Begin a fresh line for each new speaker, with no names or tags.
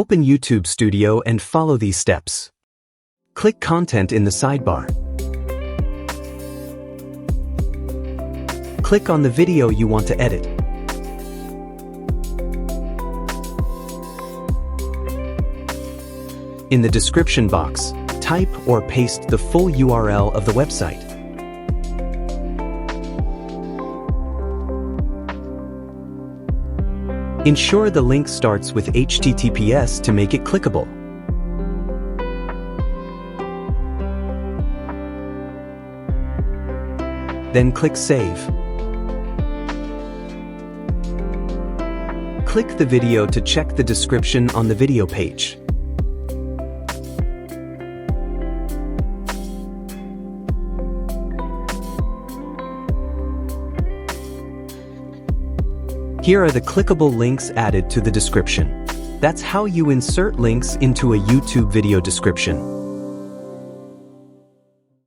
Open YouTube Studio and follow these steps. Click Content in the sidebar. Click on the video you want to edit. In the description box, type or paste the full URL of the website. Ensure the link starts with HTTPS to make it clickable. Then click Save. Click the video to check the description on the video page. Here are the clickable links added to the description. That's how you insert links into a YouTube video description.